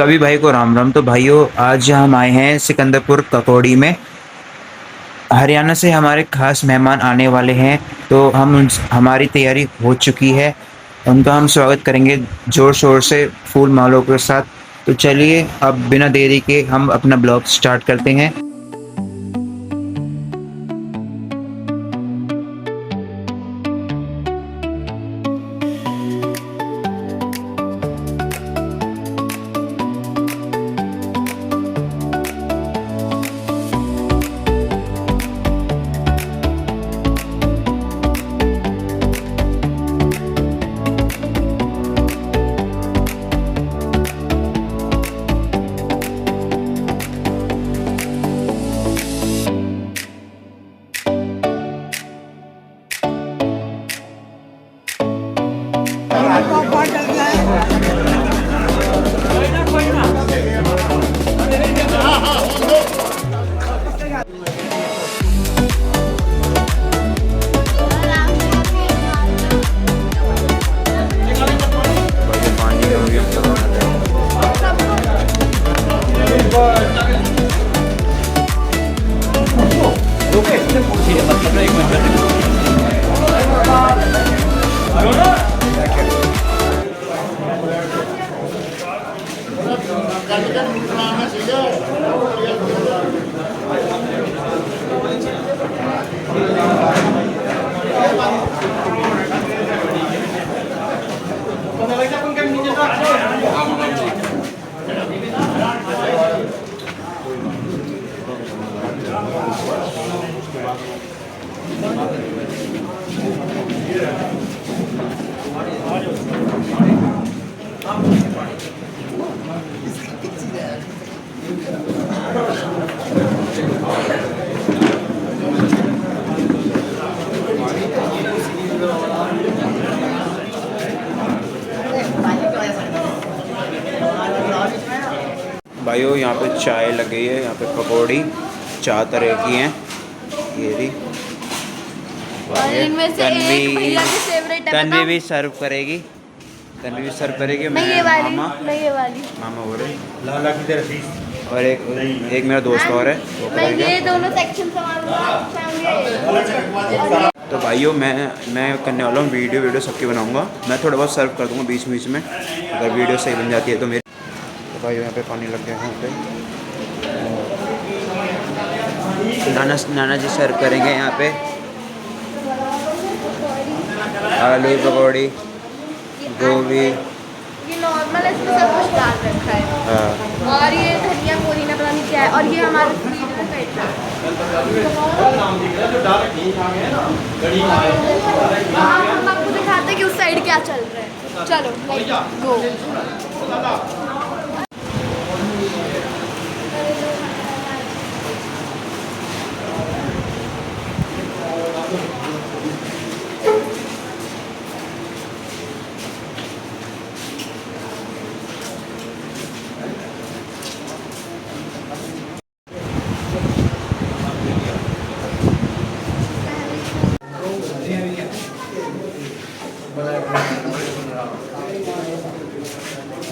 सभी भाई को राम राम। तो भाइयों, आज हम आए हैं सिकंदरपुर ककौड़ी में। हरियाणा से हमारे खास मेहमान आने वाले हैं, तो हमारी तैयारी हो चुकी है। उनका हम स्वागत करेंगे ज़ोर शोर से, फूल मालों के साथ। तो चलिए अब बिना देरी के हम अपना ब्लॉग स्टार्ट करते हैं। भाइयों, यहाँ पे चाय लगी है, यहाँ पे पकौड़ी 4 तरह की हैं। ये भी और इनमें से एक भैया की फेवरेट है। तन्वी भी सर्व करेगी। तन्वी भी सर्व करेगी। मैं ये वाली, मैं ये वाली। मामा हो रहे लाला की तरफ। और एक मेरा दोस्त और है, वो मैं करेगा। ये दोनों सेक्शन संभालूंगा। तो भाइयों, मैं करने वाला हूँ वीडियो सबकी बनाऊँगा। मैं थोड़ा बहुत सर्व कर दूँगा बीच बीच में, अगर वीडियो सही बन जाती है तो मेरी। तो भाई यहाँ पे पानी लग गया है। यहाँ पे नाना जी सर्व करेंगे। यहाँ पे आलू पकौड़ी, गोभी। ये नॉर्मल है, इसमें सब कुछ डाल रखा है। हाँ, और ये धनिया पुदीना पता नहीं क्या है। और ये हमारे फ्रीज में बैठा है। हम आपको दिखाते हैं कि उस साइड क्या चल रहा है। चलो गो।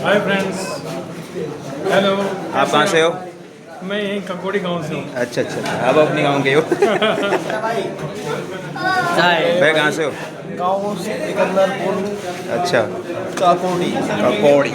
Hi friends, hello. आप कहाँ से हो? मैं यहीं ककोड़ी गांव से हूँ। अच्छा अच्छा, आप अपने गाँव के हो? भाई कहाँ से हो? गाँव सिकंदरपुर। अच्छा, ककोड़ी। ककौड़ी।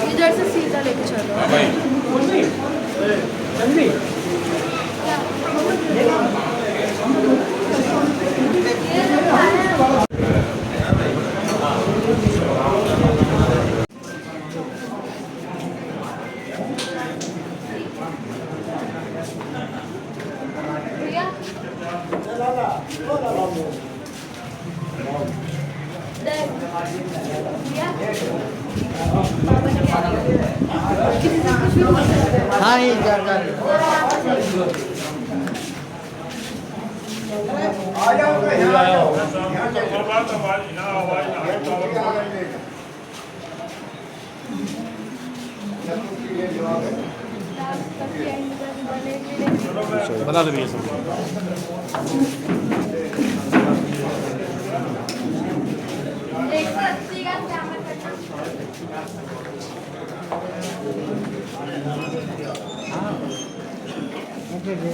इधर से सीधा लेके चलो। हाँ ये जानकारी। बता दो भैया सब।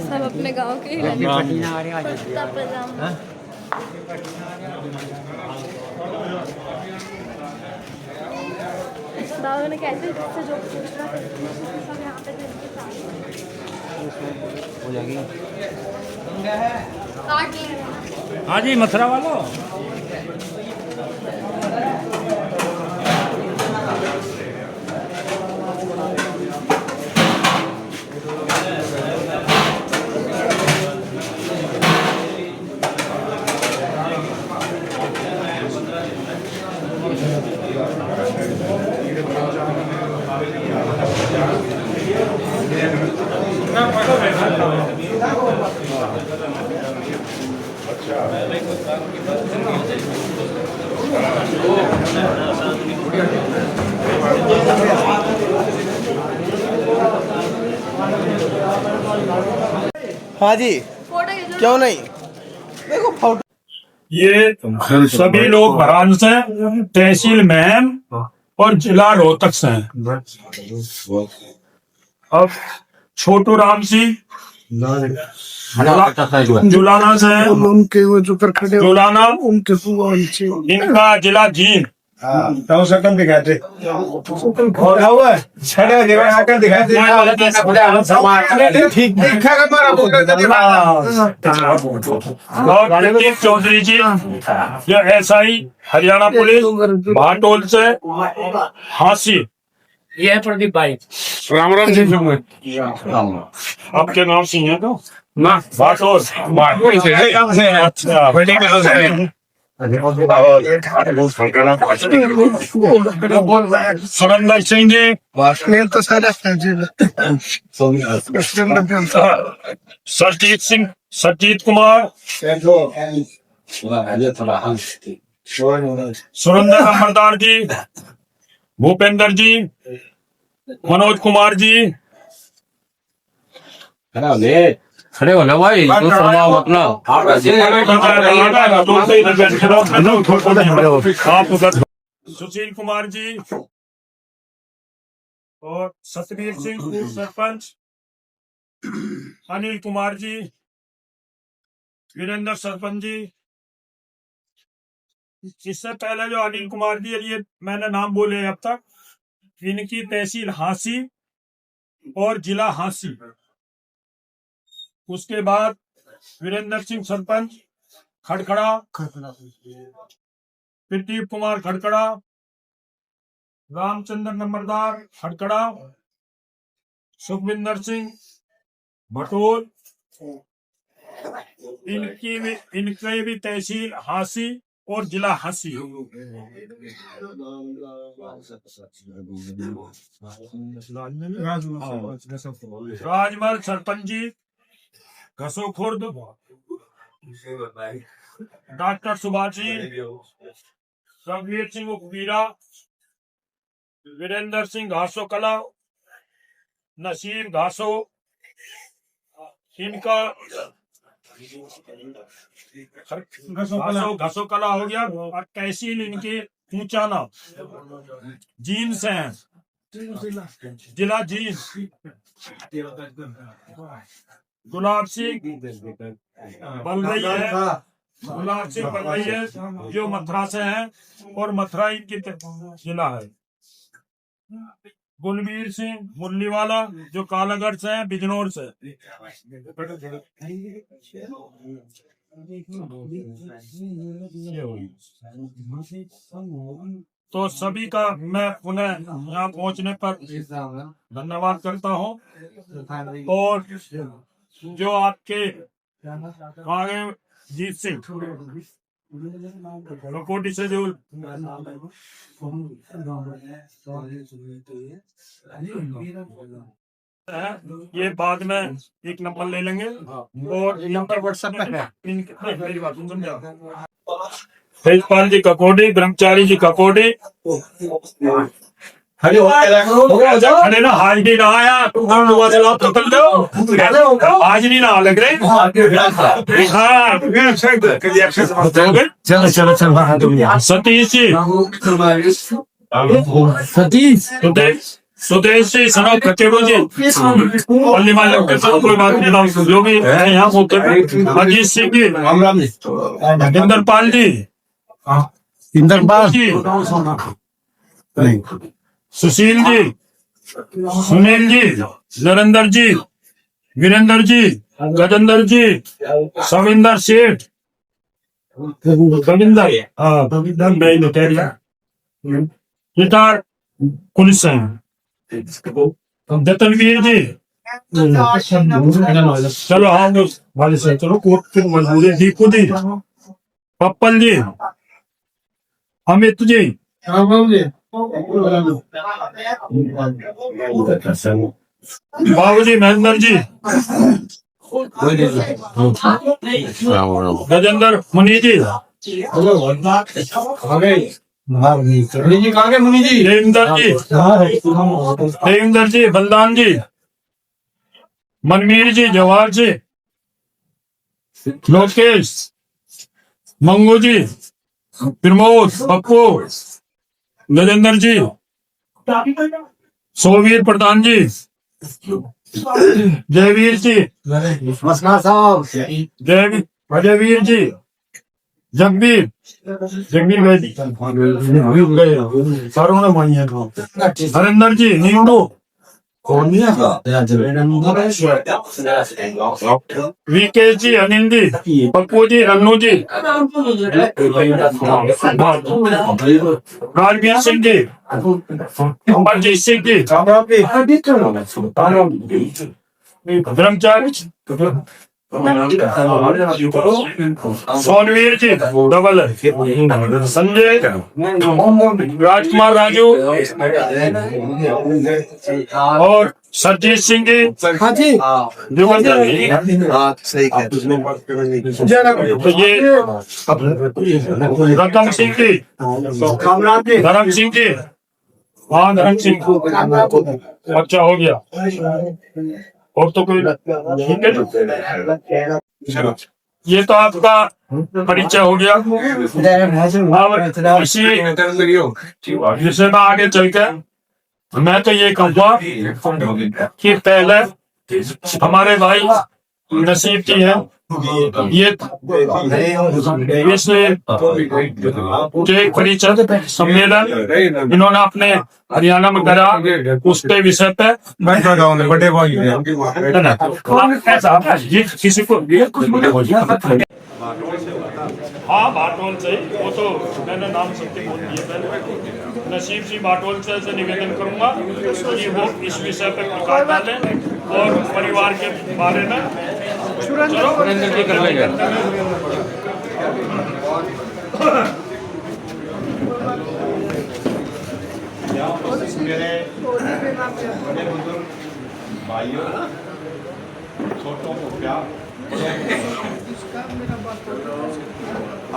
सब अपने गांव के ही लगे। कुर्ता पजामा। बाबा ने कहते हैं जो पूछना सब यहाँ पे दिन के साथ हो जाएगी। काट लिए। हाँ जी मथुरा वालों। हाँ जी, फोटो खींचो। क्यों नहीं? देखो फोटो। ये सभी लोग भरान से, तहसील महम और जिला रोहतक से हैं। अब छोटू राम सिंह जुलाना से हैं। उनके वो जो पर खड़े जुलाना उनके सुगौल से इनका जिला जींद। तो सकम दिखाते और हुआ छड़े देवा आकर दिखाते ठीक देखा का मारा और प्रदीप चौधरी जी जो एसआई हरियाणा पुलिस भाटोल से हांसी। ये है प्रदीप भाई। राम राम जी आपके नाम सिंह है तो ना भाटोल अच्छा सुरेंद्र सिंह जी तो सारा सरजीत कुमार सुरेंद्र नंबरदार जी भूपेंद्र जी मनोज कुमार जी खड़े हो ना भाई तो समाओ अपना। आप उधर सुशील कुमार जी और सतबीर सिंह पूर्व सरपंच अनिल कुमार जी वीरेंद्र सरपंच जी। इससे पहले जो अनिल कुमार जी ये मैंने नाम बोले अब तक, इनकी तहसील हांसी और जिला हांसी। उसके बाद वीरेंद्र सिंह सरपंच खड़खड़ा, प्रदीप कुमार खड़खड़ा, रामचंद्र नंबरदार खड़खड़ा, सुखविंदर सिंह भटोल, इनके भी तहसील हांसी और जिला हांसी। राजमल सरपंच जी घसो खुर्द, डॉक्टर सुभाष जी, रघुवीर सिंह उपवीरा, वीरेंद्र सिंह घासो कला, नसीर घासो, इनका घासो कला हो गया। और तहसील इनके ऊंचाना जींद से हैं, जिला जींद। गुलाब सिंह बलरई है, गुलाब सिंह बलरई है जो मथुरा से है और मथुरा इनकी जिला है। गुलबीर सिंह मुरलीवाला जो कालागढ़ से है, बिजनौर से। तो सभी का मैं पुनः यहाँ पहुँचने पर धन्यवाद करता हूँ। और जो आपके आगे जीत सिंह कोटी से जो ये बाद में एक नंबर ले लेंगे और नंबर व्हाट्सएप पे है। मेरी बात समझा। तेजपाल जी ककोडी, ब्रह्मचारी जी ककोडी, खड़े हो जाओ। अरे ना आज नहीं ना आया तू हम दुआ से लाओ तो कर दो आज नहीं ना लग रहे हाँ चलो चलो चलो हाँ तुम सतीश जी सुदेश जी सना कचेड़ो जी पल्ली माल के साथ कोई बात नहीं ना जो भी है यहाँ होते अजीत सिंह जी इंद्रपाल जी जी सुशील जी सुनील जी नरेंद्र जी वीरेंद्र जी गजेंद्र जी सविंदर सेठ रविंदर हाँ रविंदर मैं लुटेरिया गिटार पुलिस है जतनवीर जी चलो हाँ वाले से चलो कोर्ट फिर मजबूरी दीपू जी पप्पल जी अमित जी बाबू जी महेंद्र जी गजेंद्र मुनि जी मुनि जी देवेंद्र जी बलदान जी मनवीर जी जवाहर जी लोकेश मंगू जी प्रमोद पप्पू गजेंद्र जी सोवीर प्रधान जी जयवीर जी अजयवीर जी जगवीर भाई सारों ने मानी है हरिंदर जी नींदू वीके जी अनिल जी पप्पू जी रन्नू जी राजवीर सिंह जी अमरजीत सिंह जी ब्रह्मचारी सोनवीर जी डबल संजय राजकुमार राजू और सरजीत सिंह जी हाँ जी तो ये रतन सिंह जी धर्म सिंह जी हाँ धर्म सिंह अच्छा हो गया और तो कोई ठीक है ये तो आपका परिचय हो गया अब इसी विषय में आगे चलकर मैं तो ये कहूँगा कि पहले हमारे भाई नसीब जी हैं ये इसलिए एक परिचय सम्मेलन इन्होंने अपने हरियाणा में करा उसके विषय पे बड़े भाई किसी को हाँ बाटोल से वो तो मैंने नाम सबके बोल दिए पहले नसीब जी बाटोल से निवेदन करूंगा कि वो इस विषय पर प्रकाश डालें और परिवार के बारे में सुरेंद्र जी कर लेंगे मेरे बड़े बुजुर्ग भाइयों छोटों को प्यार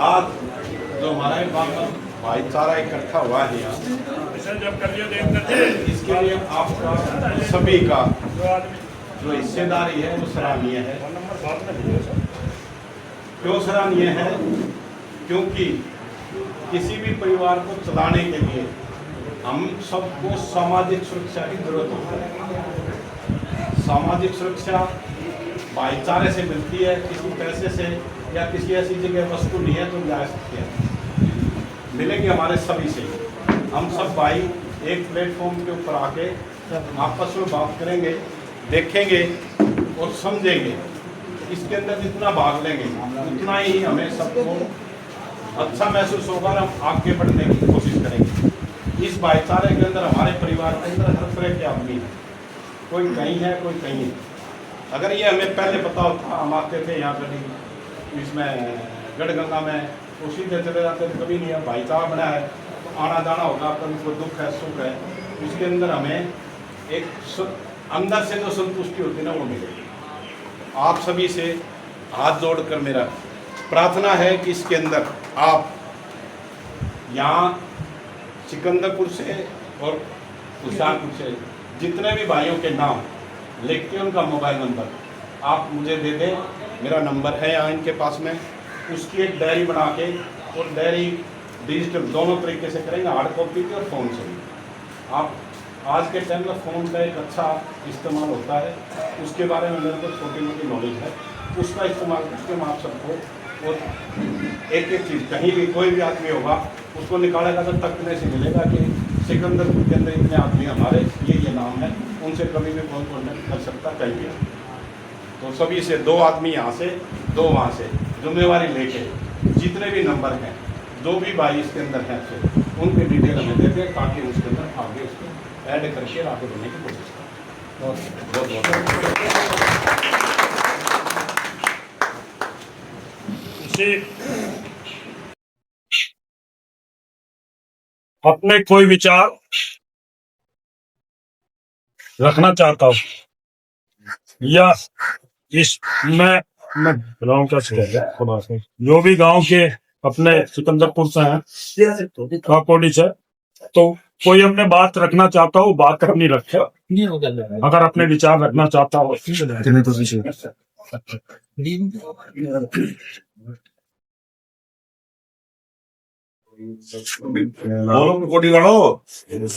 आज जो हमारा भाईचारा इकट्ठा हुआ है यहाँ इसके लिए आपका सभी का जो हिस्सेदारी है वो सराहनीय है। क्यों सराहनीय है? क्योंकि किसी भी परिवार को चलाने के लिए हम सबको सामाजिक सुरक्षा की जरूरत होती है। सामाजिक सुरक्षा भाईचारे से मिलती है, किसी पैसे से या किसी ऐसी जगह वस्तु नहीं है तो जा सकते हैं, मिलेगी हमारे सभी से। हम सब भाई एक प्लेटफॉर्म के ऊपर आके आपस में बात करेंगे, देखेंगे और समझेंगे। इसके अंदर जितना भाग लेंगे उतना ही हमें सबको अच्छा महसूस होगा और हम आगे बढ़ने की कोशिश करेंगे। इस भाईचारे के अंदर हमारे परिवार के अंदर हर तरह के आदमी हैं, कोई कहीं है कोई कहीं है। अगर ये हमें पहले पता होता, हम आते थे यहाँ कभी इसमें गढ़गंगा में तो सीधे चले जाते थे, कभी नहीं। हम भाईचारा बना है तो आना जाना होगा, कभी कोई दुख है सुख है, उसके अंदर हमें एक अंदर से जो संतुष्टि होती है ना वो मिलेगी। आप सभी से हाथ जोड़कर मेरा प्रार्थना है कि इसके अंदर आप यहाँ सिकंदरपुर से और हुशियारपुर से जितने भी भाइयों के नाम लिख के उनका मोबाइल नंबर आप मुझे दे दें, मेरा नंबर है यहाँ इनके पास में, उसकी एक डायरी बना के, और डायरी डिजिटल दोनों तरीके से करेंगे, हार्ड कॉपी भी और फ़ोन से भी। आप आज के टाइम में फ़ोन का एक अच्छा इस्तेमाल होता है, उसके बारे में मेरे को छोटी मोटी नॉलेज है, उसका इस्तेमाल करके मैं आप सबको, और एक एक चीज़ कहीं भी कोई भी आदमी होगा उसको निकालेगा तो तकने से मिलेगा कि सिकंदरपुर के अंदर इतने आदमी हमारे ये नाम है, उनसे कभी भी कौन कॉन्टेक्ट कर सकता कहीं भी। तो सभी से 2 आदमी यहाँ से 2 वहाँ से जिम्मेवारी लेके जितने भी नंबर हैं, जो भी भाई इसके अंदर हैं से उनकी डिटेल हमें देते हैं, ताकि उसके अंदर आगे उसको ऐड करके आगे बढ़ने की कोशिश करें। बहुत बहुत अपने कोई विचार रखना चाहता हूँ या इस मैं गाँव का खुदा से जो भी गांव के अपने सिकंदरपुर से हैं, काकोड़ी से, तो कोई अपने बात रखना चाहता हो बात अपनी रखे, अगर अपने विचार रखना चाहता हो।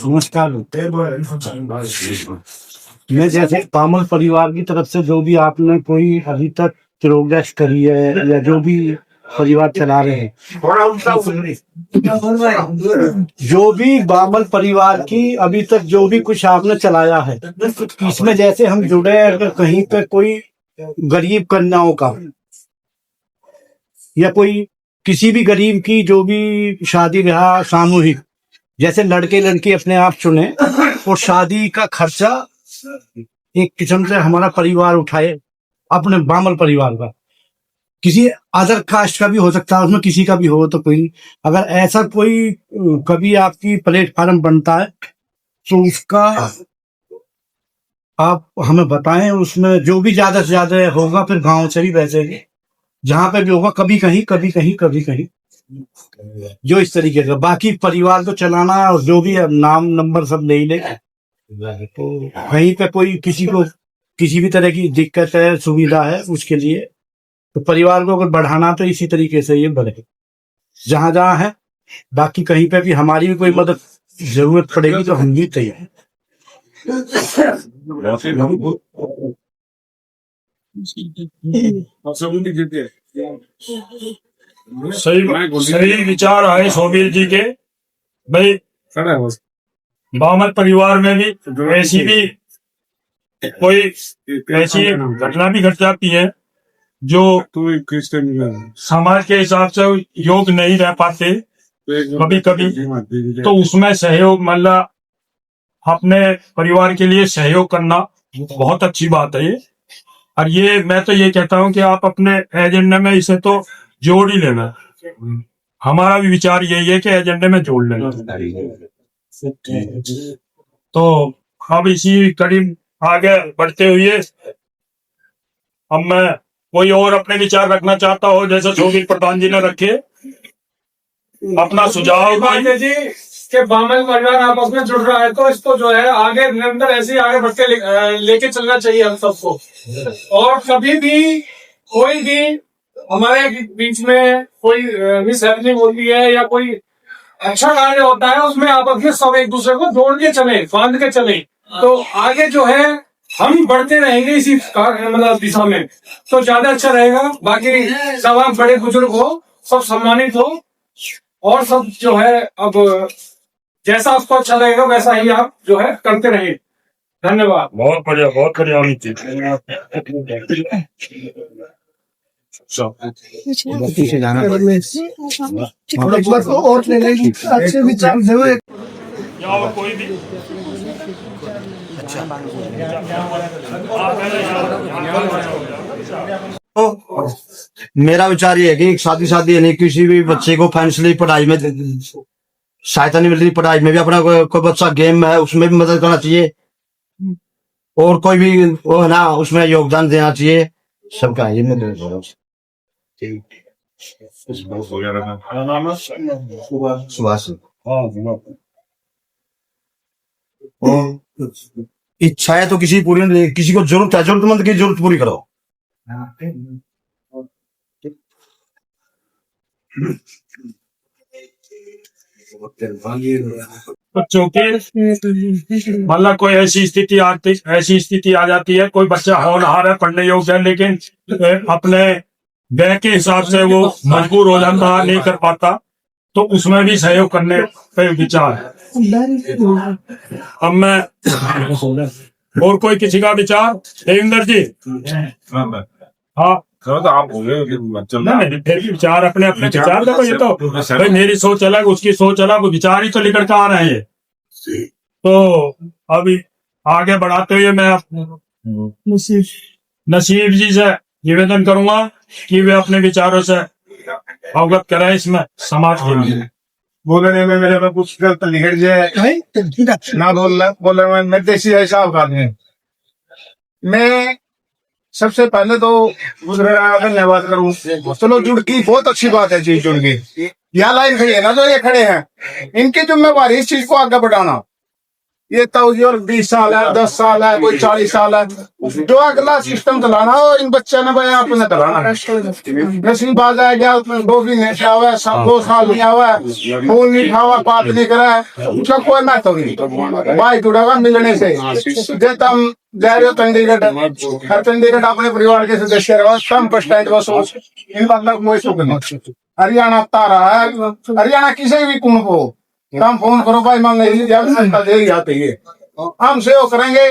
नमस्कार। मैं जैसे बामल परिवार की तरफ से जो भी आपने कोई अभी तक प्रोग्रेस करी है या जो भी परिवार चला रहे हैं, जो भी बामल परिवार की अभी तक जो भी कुछ आपने चलाया है, इसमें जैसे हम जुड़े हैं, अगर कहीं पे कोई गरीब कन्याओं का या कोई किसी भी गरीब की जो भी शादी ब्याह सामूहिक, जैसे लड़के लड़की अपने आप चुने और शादी का खर्चा एक किस्म से हमारा परिवार उठाए, अपने बामल परिवार का, किसी अदर कास्ट का भी हो सकता है, उसमें किसी का भी हो तो कोई, अगर ऐसा कोई कभी आपकी प्लेटफार्म बनता है तो उसका आप हमें बताएं, उसमें जो भी ज्यादा से ज्यादा होगा फिर गांव से भी वैसे जहां पे भी होगा, कभी कहीं जो इस तरीके का, बाकी परिवार को चलाना और जो भी नाम नंबर सब ले ही ले, तो कहीं पे कोई किसी को किसी भी तरह की दिक्कत है सुविधा है उसके लिए, तो परिवार को अगर बढ़ाना तो इसी तरीके से ये बढ़े जहां जहां है। बाकी कहीं पे भी हमारी भी कोई मदद जरूरत पड़ेगी तो हम भी तैयार हैं। सही विचार आए सोबीर जी के भाई। बामल परिवार में भी ऐसी भी कोई ऐसी घटना भी घट जाती है जो समाज के हिसाब से योग नहीं रह पाते कभी कभी, तो उसमें सहयोग, मतलब अपने परिवार के लिए सहयोग करना बहुत अच्छी बात है ये। और ये मैं तो ये कहता हूँ कि आप अपने एजेंडे में इसे तो जोड़ ही लेना। हमारा भी विचार यही है कि एजेंडे में जोड़ लेना। तो अब इसी करीब आगे बढ़ते हुए अब मैं कोई और अपने विचार रखना चाहता हो, जैसे शोभित प्रधान जी ने रखे अपना सुझाव जी के बामल परिवार आपस में जुड़ रहा है, तो इसको जो है आगे निरंतर ऐसे ही आगे बढ़ते लेके चलना चाहिए हम सबको। और कभी भी कोई भी हमारे बीच में कोई मिस हैपनिंग होती है या कोई अच्छा कार्य होता है, उसमें आपस में सब एक दूसरे को जोड़ के चले, बांध के चले, तो आगे जो है हम बढ़ते रहेंगे इसी मतलब दिशा में, तो ज्यादा अच्छा रहेगा। बाकी सब आप बड़े बुजुर्ग हो, सब सम्मानित हो, और सब जो है अब जैसा आपको अच्छा लगेगा वैसा ही आप जो है करते रहिए। धन्यवाद। बहुत बढ़िया अमित जी। पीछे जाना या और कोई भी मेरा विचार ये है कि शादी यानी किसी भी बच्चे को फाइनेंशियली पढ़ाई में सहायता नहीं मिल रही, पढ़ाई में भी अपना कोई बच्चा गेम है उसमें भी मदद करना चाहिए, और कोई भी वो है ना उसमें योगदान देना चाहिए सबका। ये मैं सुभाष। और इच्छाएं तो किसी पूरी नहीं, किसी को जरूरत है, जरूरतमंद की जरूरत पूरी करो। बच्चों की मतलब कोई ऐसी स्थिति आ जाती है, कोई बच्चा होनहार है, पढ़ने योग्य है, लेकिन अपने व्यय के हिसाब से वो मजबूर हो जाता है, नहीं कर पाता, तो उसमें भी सहयोग करने पे विचार है। अब मैं और कोई किसी का विचार? देवेंद्र जी। हाँ आप हो गए नहीं, फिर भी विचार अपने अपने विचार देखो, ये तो भाई मेरी सोच अलग, उसकी सोच अलग, विचार ही तो निकल कर आ रहे हैं ये। तो अभी आगे बढ़ाते हुए मैं नसीब जी से निवेदन करूंगा कि वे अपने विचारों से अवगत कराएं इसमें समाज के लिए। बोलने में मेरे में कुछ गलत निकल जाए ना, बोलने में देसी हिसाब का नहीं। मैं सबसे पहले तो धन्यवाद करूं। चलो जुड़की बहुत अच्छी बात है, चीज जुड़की। यहाँ लाइन खड़ी है ना, जो ये खड़े हैं, इनकी जिम्मेवारी इस चीज को आगे बढ़ाना। ये तो और 20 साल है, 10 साल है, कोई 40 साल है, जो अगला सिस्टम चलाना हो इन बच्चे ने भाई आपने चलाना। नसीब आ जाएगा, 2 महीने से आवा, 2 साल नहीं आवा, फोन नहीं खावा, बात नहीं करा, उसका कोई महत्व नहीं। भाई जुड़ेगा मिलने से। जैसे हम जा रहे हो चंडीगढ़, हर चंडीगढ़ अपने परिवार के सदस्य रहो, कम स्टैंड बसो, इन मतलब कोई सुख नहीं। हरियाणा तारा है, हरियाणा किसी भी कुंड को हम फोन करो भाई, मान लीजिए आती है, हम सेव करेंगे।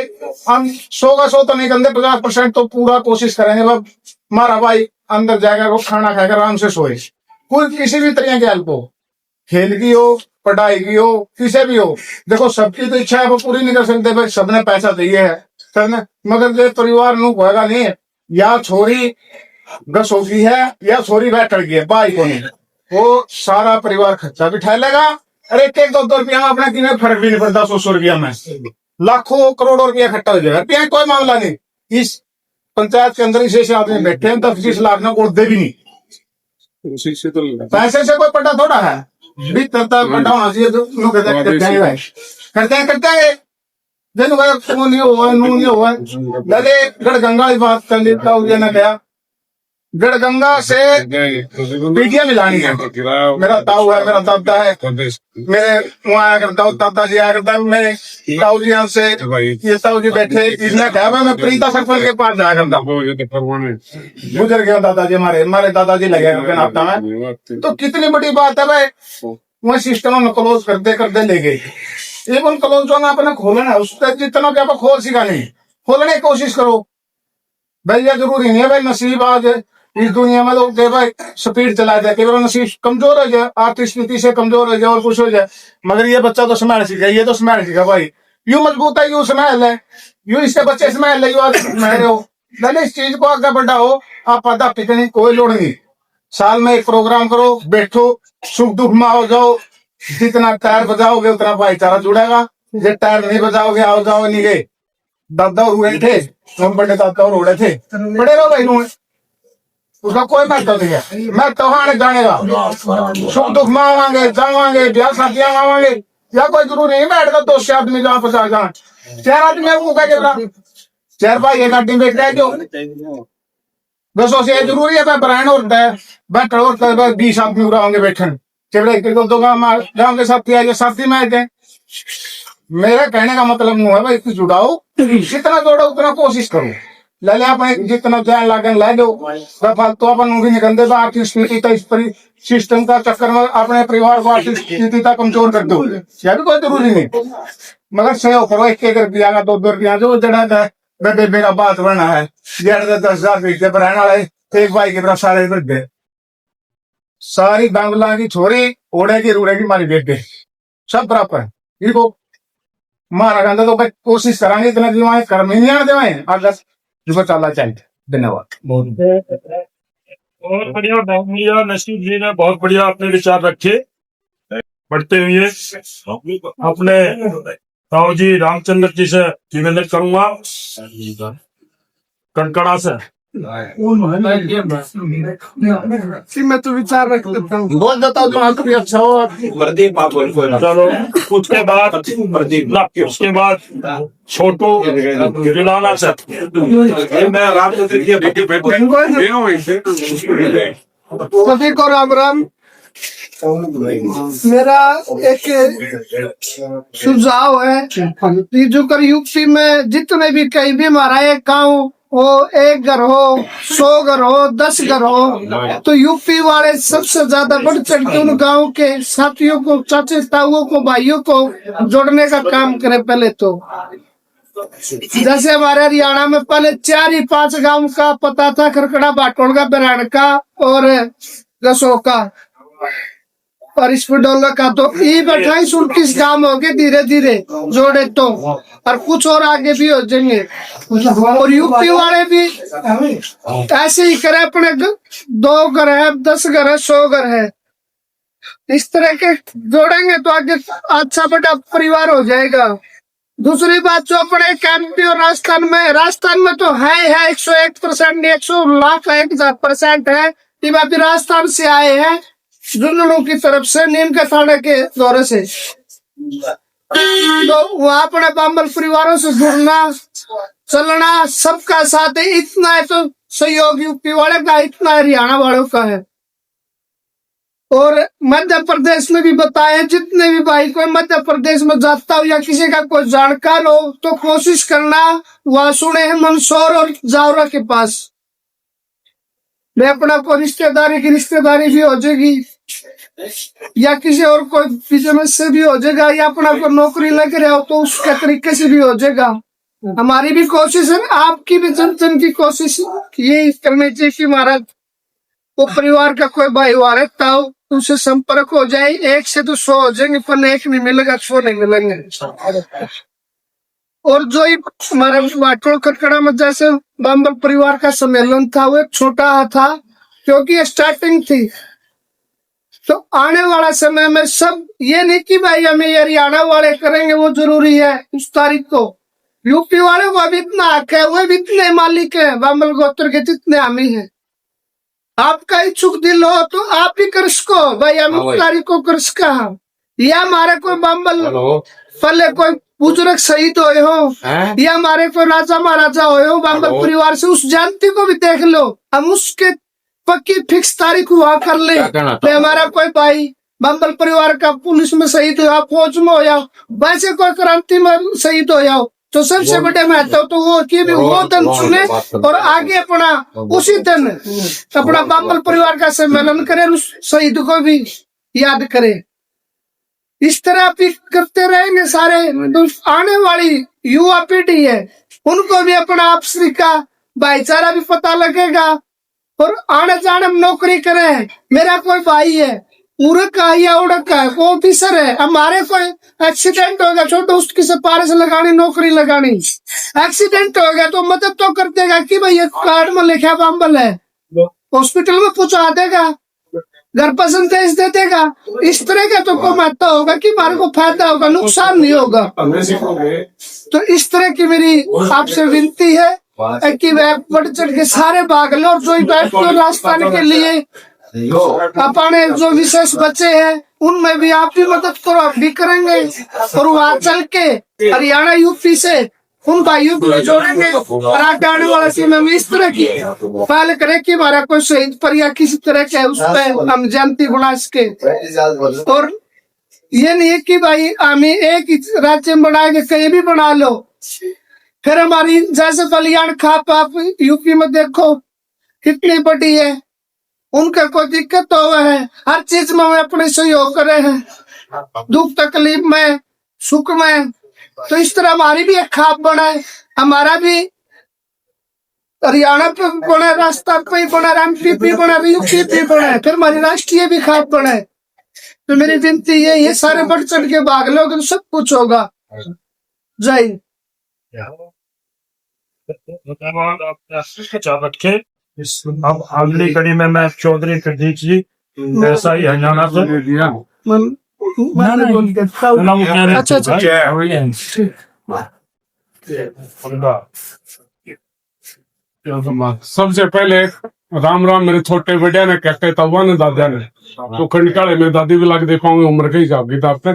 हम 100 का 100 तो नहीं करते, 50% तो पूरा कोशिश करेंगे। हमारा भाई अंदर जाएगा, वो खाना खाएगा, आराम से सोए। कोई किसी भी तरह की हेल्प हो, खेल की हो, पढ़ाई की हो, किसी भी हो, देखो सबकी तो इच्छा है वो पूरी नहीं कर सकते भाई, सबने पैसा चाहिए है सबने, मगर जो परिवार नु होगा नहीं, या छोरी गस होगी है या छोरी बैठ गई है, भाई को नहीं, वो सारा परिवार खर्चा भी ठहर लेगा। अरे 1-2 रुपया में अपने किने फर्क भी नहीं पड़ता, 100 रुपया में लाखों करोड़ों रुपया इकट्ठा हो जाएगा। रुपया कोई मामला नहीं। इस पंचायत के अंदर इसे आदमी बैठे हैं, 10-20 लाख ना उड़ते भी नहीं। पैसे से कोई पढ़ा थोड़ा है, भी करता पढ़ा होना चाहिए, तो लोग करते हैं दिन नहीं हुआ, नू नहीं हुआ। गढ़गंगा की बात कर लेता हूँ, ने कहा गढ़गंगा से पीटियां मिलानी है। मेरा ताऊ है, मेरा दादा है, मेरे वहाँ आया करता हूँ, दादाजी आया करता है, मेरे ताऊ जी से ये ताऊ जी बैठे, इसने कहा मैं प्रीता सरपंच के पास जाया करता हूँ। गुजर गया दादाजी, हमारे दादाजी लगे नाता में। तो कितनी बड़ी बात है भाई, वह सिस्टम में क्लोज करते ले गए। इवन क्लोज होना अपने खोलना है, उससे जितना क्या खोल सिखा नहीं, खोलने की कोशिश करो भाई। ये जरूरी नहीं है भाई नसीब आज इस दुनिया में तो भाई स्पीड चला जाए, केवल नसीब कमजोर हो जाए, आर्थिक स्थिति से कमजोर हो जाए और कुछ हो जाए, मगर ये बच्चा तो स्मैल सीखा, ये तो स्मैल सीखा भाई। यू मजबूत है, यू स्मैल है, यू इसके बच्चे स्मैल है, यू आज मेरे हो। इस चीज को आगे बढ़ाओ, आप आधा पिकने कोई लोड़ नहीं। साल में एक प्रोग्राम करो, बैठो, सुख दुख में हो जाओ। जितना टायर बजाओगे उतना भाईचारा जुड़ेगा। जो टायर नहीं बजाओगे आओ जाओ नहीं गए। दादा हुए थे, हम बड़े दादा और उड़े थे, बड़े रहो भाई नुए, उसका कोई महत्व नहीं है। मैं तो आने जाने का सुख दुख में आवांगे, जावांगे, ब्याह शादियां आवांगे, या कोई जरूरी नहीं बैठता 200 आदमी जहाँ 50 जाए, 4 आदमी क्या 4 भाई एक आदमी बैठ रहे जो 200 से जरूरी है। मैं ब्रांड होता है बैठ होता है, 20 आदमी उड़ा होंगे बैठन, चले दो गाँव के साथी आए, साथी में आए थे। मेरा कहने का मतलब नहीं है भाई जुड़ाओ, जितना जोड़ो उतना कोशिश करो, ले ले आप जितना जान लागन ले दो, फालतू अपन भी निकल आर्थिक स्थिति तक इस सिस्टम का चक्कर में अपने परिवार को आर्थिक स्थिति तक कमजोर कर दो, यह भी कोई जरूरी नहीं। मगर सहयोग करो, 1-1 रुपया का 2-2 रुपया जो जड़ा बेबे का बात बना है, 10,000 रुपये पर रहने वाले एक भाई की तरफ सारे बढ़ सारी बांग्ला की छोरी ओढ़े की रूढ़े की मारी बेटे सब बराबर है। इनको मारा गंदा तो भाई कोशिश करांगे, इतना दिवाएं कर्म ही नहीं आने देवाएं अगर जो चलना चाहिए। धन्यवाद। बहुत बढ़िया नसीब जी ने बहुत बढ़िया अपने विचार रखे। बढ़ते हुए अपने ताऊ जी रामचंद्र जी से निवेदन करूंगा कणकड़ा से मैं तो विचार रख देता हूँ। बोल देता हूँ तुम्हारा भी अच्छा हो। प्रदीप आप बोल चलो उसके बाद उसके बाद छोटू दिलाना से मैं रात को सभी को राम राम। मेरा एक सुझाव है कि जो कर यूपी में जितने भी कहीं भी हमारा एक गाँव हो, एक घर हो, 100 घर हो, 10 घर हो, तो यूपी वाले सबसे ज्यादा बढ़ चढ़ के उन गाँव के साथियों को, चाचे ताऊओं को, भाइयों को जोड़ने का काम करे। पहले तो जैसे हमारे हरियाणा में पहले 4 ही 5 गांव का पता था, खरकड़ा, बाटोड़गा, बराड़ का और गसो का और इसपडोला का, तो ये 28-29 गांव हो गए। धीरे धीरे जोड़े तो और कुछ और आगे भी हो जाएंगे। और यूपी वाले भी ऐसे ही करे, अपने 2 घर है, 10 घर है, 100 घर है, इस तरह के जोड़ेंगे तो आगे अच्छा बड़ा परिवार हो जाएगा। दूसरी बात जो अपने एमपी और राजस्थान में तो है 101% नहीं, 100,00,000% है। ये बात राजस्थान से आए हैं झुंझुनू की तरफ से, नीम के थाने के दौरे से, तो वहाँ अपने बाम्बल परिवारों से जुड़ना चलना सबका साथ है। इतना है तो सहयोग यूपी वाले का, इतना हरियाणा वालों का है। और मध्य प्रदेश में भी बताए, जितने भी भाई कोई मध्य प्रदेश में जाता हो या किसी का कोई जानकार हो तो कोशिश करना वहाँ सुने हैं मंदसौर और जावरा के पास में अपना कोई रिश्तेदारी की रिश्तेदारी भी हो जाएगी, या किसी और कोई बिजनेस से भी हो जाएगा, या अपना कोई नौकरी लग रहा हो तो उसके तरीके से भी हो जाएगा। हमारी भी कोशिश है, आपकी भी जन की कोशिश यही करनी चाहिए कि महाराज वो परिवार का कोई भाई रहता हो तो उससे संपर्क हो जाए। 1 से तो 100 हो जाएंगे, पर 1 नहीं मिलेगा, 100 नहीं मिलेंगे। और जो हमारे बाटोड़ खरकड़ा में जैसे बाम्बल परिवार का सम्मेलन था, वो एक छोटा था क्योंकि स्टार्टिंग थी। तो आने वाला समय में सब ये नहीं कि भाई हमें हरियाणा वाले करेंगे वो जरूरी है, उस तारीख को यूपी वाले को अभी इतना हक है, वो भी इतने मालिक है बाम्बल गोत्र के जितने हामी हैं। आपका इच्छुक दिल हो तो आप ही कर सको भाई, हम तारीख को कर सका, या हमारे कोई बाम्बल पहले कोई बुजुर्ग शहीद हुए हो, या हमारे कोई राजा महाराजा हुए हो बाम्बल परिवार से, उस जानती को भी देख लो, हम उसके पक्की फिक्स तारीख हुआ कर ले। हमारा कोई भाई बाम्बल परिवार का पुलिस में शहीद हुआ, फौज में हो, वैसे कोई क्रांति में शहीद हो, तो सबसे बड़े महत्व तो वो कि भी वो दिन सुने और आगे अपना उसी दिन अपना बाम्बल परिवार का सम्मेलन करे, उस शहीद को भी याद करे। इस तरह भी करते रहेंगे सारे, तो आने वाली युवा पीढ़ी है उनको भी अपना आपसी का भाईचारा भी पता लगेगा और आने जाने में नौकरी करे। मेरा कोई भाई है उड़क का या उड़क का है, वो ऑफिसर है, हमारे कोई एक्सीडेंट हो गया छोटो उसकी सिफारिश लगानी, नौकरी लगानी, एक्सीडेंट हो गया तो मदद तो कर देगा कि भाई ये कार्ड में लिखा बाम्बल है, हॉस्पिटल में पहुंचा देगा, घर पर संदेश दे देगा। इस तरह का तो कोई महत्व होगा कि हमारे को फायदा होगा, नुकसान नहीं होगा। तो इस तरह की मेरी आपसे विनती है कि वह बढ़ चढ़ के सारे भाग लो, और जो बैठ को राजस्थान के लिए अपने जो विशेष बच्चे हैं उनमें भी आप भी मदद करो, आप भी करेंगे। और वहाँ चल के हरियाणा यूपी से उन भाइयों को जोड़ेंगे और आगे आने वाला समय हम इस तरह की पहले करें कि हमारा कोई शहीद पर या किसी तरह के उस पर हम जयंती बना सके। और ये नहीं है कि भाई हमें एक राज्य में बना के कहीं भी बना लो, फिर हमारी जैसे बलियान खाप आप यूपी में देखो कितनी बड़ी है, उनका कोई दिक्कत तो हुआ है, हर चीज में वे अपने सहयोग कर रहे हैं, दुख तकलीफ में सुख में। तो इस तरह हमारी भी एक खाप बना है, हमारा भी हरियाणा पे बना, राजस्थान पे बना, एमपी पे बना, यूपी पे बना है, फिर हमारी राष्ट्रीय भी खाप बना है। तो मेरी विनती ये सारे बढ़ चढ़ के भाग लोगे तो सब कुछ होगा। जय रखे। अब अगली कड़ी में मैं चौधरी प्रदीप जी ऐसा ही हरियाणा से सबसे पहले राम राम मेरे छोटे बेटे ने कहते तवा ने दादा ने तो खंडकाले में दादी भी लग दे पाऊंगे उम्र के हिसाब किताब पे।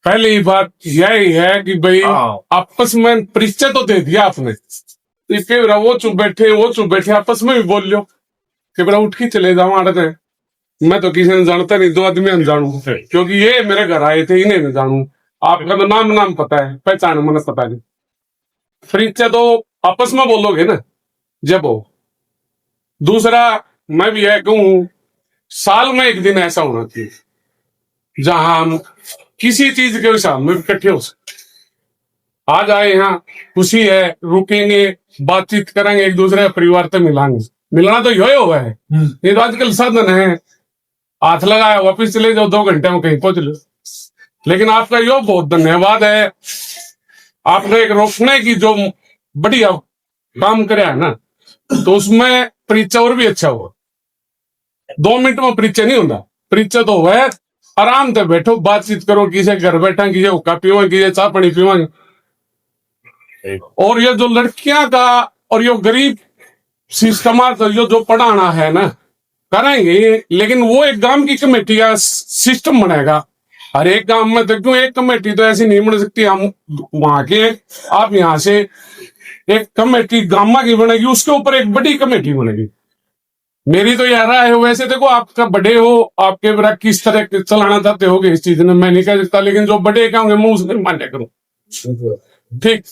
पहली बात यही है कि भाई आपस में परिचय तो दे दिया आपने, इसके वो चुप बैठे आपस में भी बोल लो कि बड़ा उठ के चले जाओ आड़ते। मैं तो किसी ने जानता नहीं, 2 आदमी अनजानू क्योंकि ये मेरे घर आए थे, इन्हें नहीं जानू। आपका तो नाम पता है, पहचान मैंने पता नहीं। परिचय तो आपस में बोलोगे ना जब हो। दूसरा मैं भी यह कहूं, साल में एक दिन ऐसा होना चाहिए जहां हम किसी चीज के हिसाब में इकट्ठे हो सकते। आज आए यहाँ खुशी है, रुकेंगे, बातचीत करेंगे, एक दूसरे परिवार से मिलाएंगे। मिलना तो यही हुआ है, ये तो आजकल साधन है, हाथ लगाया वापिस चले जाओ, 2 घंटे में कहीं पहुंच लो। लेकिन आपका यो बहुत धन्यवाद है, आपने एक रोकने की जो बढ़िया काम करे है ना, तो उसमें परिचय और भी अच्छा हुआ। 2 मिनट में परिचय नहीं होता, परिचय तो हुआ है आराम से बैठो, बातचीत करो, किसी घर बैठा, किसी हुक्का पीवा, किसी चाय पानी पीवा। और ये जो लड़कियां का और ये गरीब सिस्टम जो पढ़ाना है ना करेंगे, लेकिन वो एक गांव की कमेटी का सिस्टम बनेगा। हर एक गांव में तो क्यों एक कमेटी तो ऐसी नहीं बन सकती, हम वहां के आप यहाँ से एक कमेटी गांव की बनेगी, उसके ऊपर एक बड़ी कमेटी बनेगी। मेरी तो यह राय है, वैसे देखो आपका बड़े हो, आपके बड़ा किस तरह चलाना चाहते हो इस चीज में मैं नहीं कह सकता, लेकिन जो बड़े क्या होंगे मैं उसमें मान्य करूं। ठीक,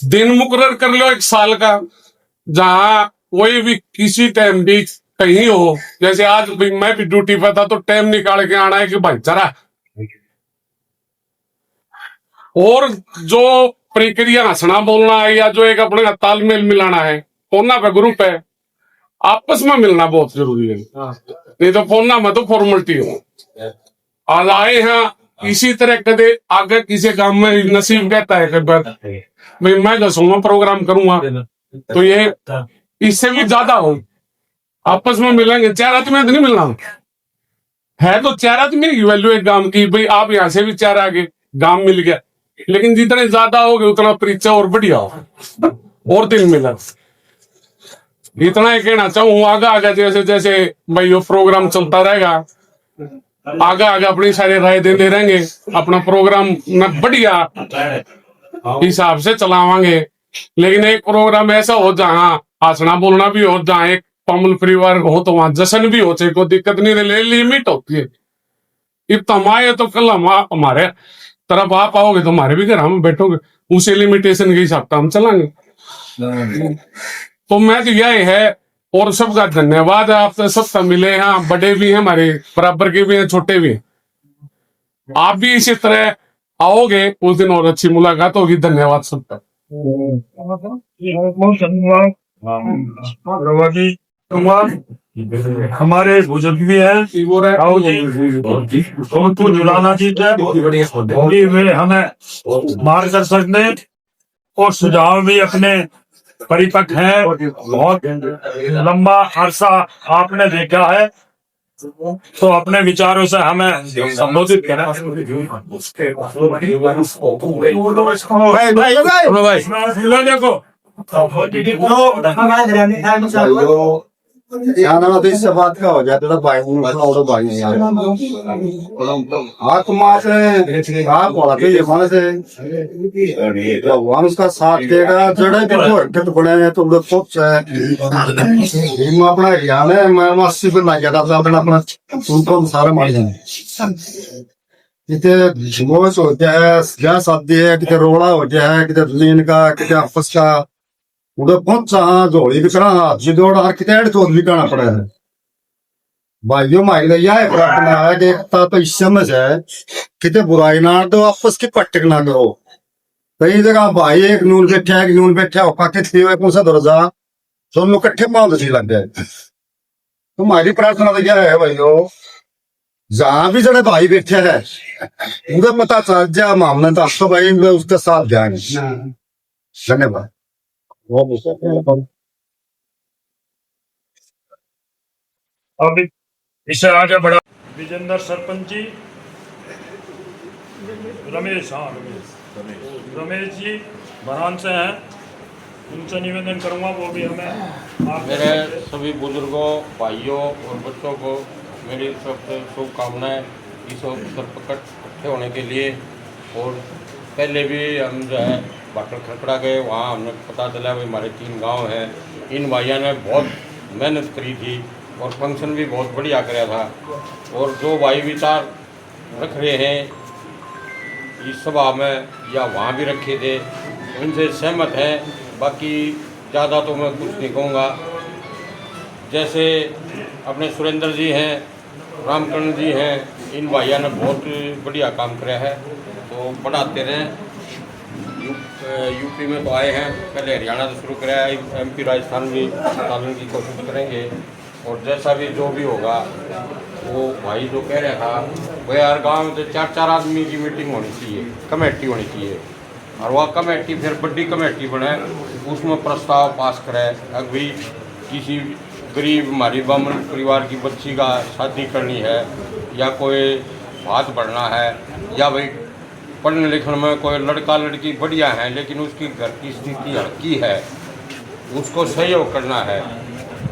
दिन मुकर्रर कर लो 1 साल का, जहां कोई भी किसी टाइम भी कहीं हो, जैसे आज भी मैं भी ड्यूटी पर था तो टाइम निकाल के आना है कि भाई जरा। और जो प्रक्रिया हंसना बोलना है या जो एक अपने का तालमेल मिलाना है, फोना का ग्रुप है, आपस में मिलना बहुत जरूरी है, नहीं तो फोना में तो फॉर्मेलिटी हो। आज आए हैं इसी तरह कदे आगे किसी काम में नसीब कहता है कई बार भाई मैं दसूंगा प्रोग्राम करूंगा, तो ये इससे भी ज्यादा हो, आपस में मिलेंगे। 4 आदमी नहीं मिलना है तो 4 आदमी की वैल्यू एक गांव की, भाई आप यहाँ से भी 4 आगे गांव मिल गया। लेकिन जितने ज्यादा हो गए उतना परिचय और बढ़िया हो और दिल मिला। इतना ही कहना चाहूँ, आगे जैसे जैसे भाई ये प्रोग्राम चलता रहेगा, आगे अपनी सारी राय देते रहेंगे, अपना प्रोग्राम न बढ़िया हिसाब से चलावांगे। लेकिन एक प्रोग्राम ऐसा हो जहाँ हंसना बोलना भी हो, जहाँ एक पमल परिवार हो तो वहां जश्न भी हो, चाहे कोई दिक्कत नहीं, लिमिट होती है। इतना हम आए तो कल हमारे तरफ आप आओगे तो हमारे भी घर हम बैठोगे, उसी लिमिटेशन के हिसाब से हम चलाएंगे। तो मैं तो यह है, और सबका धन्यवाद है, आपसे सबका मिले हैं, बड़े भी हैं हमारे बराबर के भी हैं, छोटे भी हैं। आप भी इसी तरह आओगे उस दिन और अच्छी मुलाकात होगी। धन्यवाद सबका। हमारे बुजुर्ग भी हैं, तो जुलाना जी वे हमें मार्गदर्शन दें और सुझाव भी अपने परिपक्व हैं। बहुत लंबा अरसा आपने देखा है, तो अपने विचारों से हमें संबोधित करना। यहाँ ना तो इससे बात का हो जाए तो भाई और भाई यार आत्मा से आप बोला तो ये माने से भगवान उसका साथ देगा। जड़े भी तो हरकत बने हैं तो लोग सोच है हम अपना ज्ञान है, मैं मस्ती पे ना कहता था अपना अपना उनको सारे मार जाए। कितने मोश हो जाए, क्या शादी है, कितने रोड़ा हो जाए, कितने लीन का, कितने आपस का उधर बहुत सा जोड़ी भी करा जिदोड़ आर्किटेक्ट तो भी करना पड़ा है। भाइयों माइल यह प्रार्थना है कि एकता तो इस समझ है, कितने बुराई ना तो आपस की पटक ना करो। कई जगह भाई एक नून बैठा हो पाके कौन सा दर्जा तो हम लोग इकट्ठे बांध सी लग गए। तो हमारी प्रार्थना तो यह है भाइयों, जहां भी जड़े भाई बैठे है उधर मता चल जा मामला तो आपको भाई उसके साथ जाएंगे। धन्यवाद। अब इससे आगे बढ़ा विजेंद्र सरपंच जी, रमेश जी भरान से हैं, उनसे निवेदन करूंगा वो भी हमें मेरे सभी बुजुर्गों, भाइयों और बच्चों को मेरी तरफ से शुभकामनाएं इस अवसर पर इकट्ठे होने के लिए। और पहले भी हम जो है बाटल खड़खड़ा गए, वहाँ हमने पता चला भाई हमारे 3 गांव हैं। इन भाइयों ने बहुत मेहनत करी थी और फंक्शन भी बहुत बढ़िया कराया था। और जो भाई विचार रख रहे हैं इस सभा में या वहाँ भी रखे थे, उनसे सहमत हैं। बाकी ज़्यादा तो मैं कुछ नहीं कहूँगा। जैसे अपने सुरेंद्र जी हैं, रामकरण जी हैं, इन भाइयों ने बहुत बढ़िया काम कराया है, तो बढ़ाते रहें। यूपी में तो आए हैं, पहले हरियाणा से शुरू कराया, MP राजस्थान भी पालन की कोशिश करेंगे। और जैसा भी जो भी होगा वो भाई जो कह रहा था, वह हर गांव में तो 4-4 आदमी की मीटिंग होनी चाहिए, कमेटी होनी चाहिए, और वह कमेटी फिर बड़ी कमेटी बने, उसमें प्रस्ताव पास करे। अभी किसी गरीब हमारी ब्राह्मण परिवार की बच्ची का शादी करनी है, या कोई बात बढ़ना है, या भाई पढ़ने लिखने में कोई लड़का लड़की बढ़िया है लेकिन उसकी घर की स्थिति हल्की है, उसको सहयोग करना है,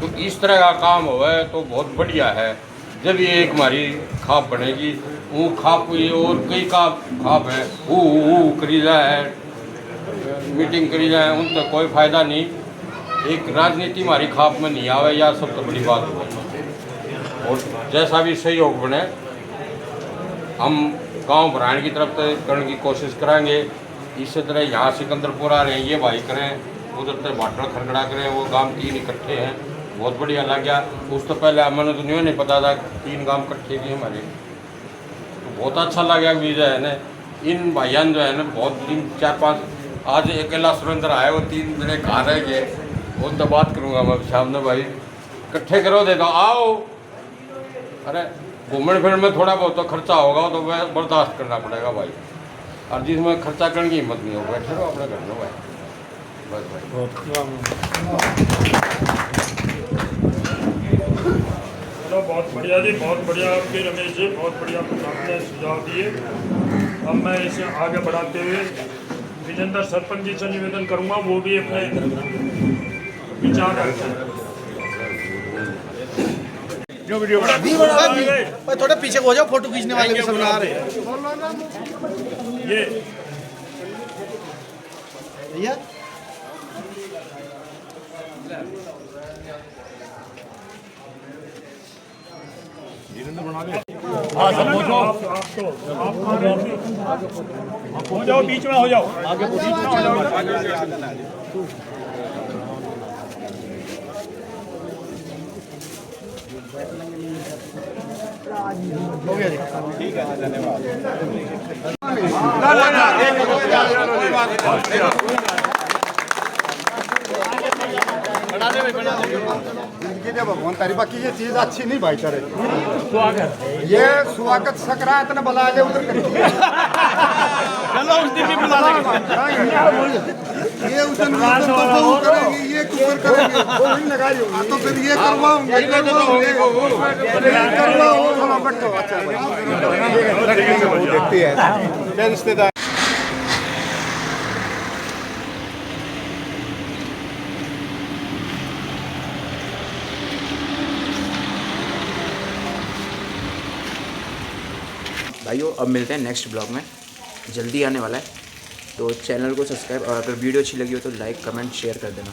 तो इस तरह का काम होवे तो बहुत बढ़िया है। जब ये एक हमारी खाप बनेगी, वो खाप और कई का खाप है, वो करी जाए, मीटिंग करी जाए, उन तक कोई फायदा नहीं। एक राजनीति हमारी खाप में नहीं आवे, या सबसे बड़ी बात हो। और जैसा भी सहयोग बने हम गांव भराने की तरफ से करने की कोशिश करेंगे। इसी तरह यहाँ सिकंदरपुर आ रहे हैं, ये भाई करें, उधर से बाटल खड़खड़ा करें, वो गांव 3 इकट्ठे हैं, बहुत बढ़िया लग गया। उस तो पहले हमें तो नहीं पता था 3 गांव इकट्ठे थे हमारे, तो बहुत अच्छा लगा कि जो है ना इन भाइयों जो है ना बहुत 3-4-5, आज अकेला सुरेंद्र आए, वो 3 जने कहा रह गए, उन तो बात करूँगा मैं शाम में, भाई इकट्ठे करो दे दो, आओ। अरे घूमने फिरने में थोड़ा बहुत तो खर्चा होगा, तो वह बर्दाश्त करना पड़ेगा भाई, और जिसमें खर्चा करने की हिम्मत नहीं हो, बैठे रहो अपने घर में भाई, बस भाई। चलो बहुत बढ़िया जी, बहुत बढ़िया आपके रमेश जी, बहुत बढ़िया आपने सुझाव दिए। अब मैं इसे आगे बढ़ाते हुए विजेंद्र सरपंच जी से निवेदन करूंगा, वो भी अपने विचार रखते हैं। जो वीडियो थोड़ा पीछे हो जाओ, फोटो खींचने वाले भी सब आ रहे हैं। ये भैया हाँ सब हो जाओ, बीच में हो जाओ, आगे बीच में हो जाओ। हो गया जी, ठीक है, धन्यवाद। जिंदगी भगवान तारी, बाकी ये चीज अच्छी नहीं भाई करे। ये स्वागत सकरात ने बुला ले उधर चलो उस दिन भी बुला लेंगे। ये उस दिन करेंगे, ये कुकर करेंगे, तो फिर ये करवाऊंगे, देखती है रिश्तेदार। भाइयों अब मिलते हैं नेक्स्ट ब्लॉग में, जल्दी आने वाला है, तो चैनल को सब्सक्राइब, और अगर वीडियो अच्छी लगी हो तो लाइक कमेंट शेयर कर देना।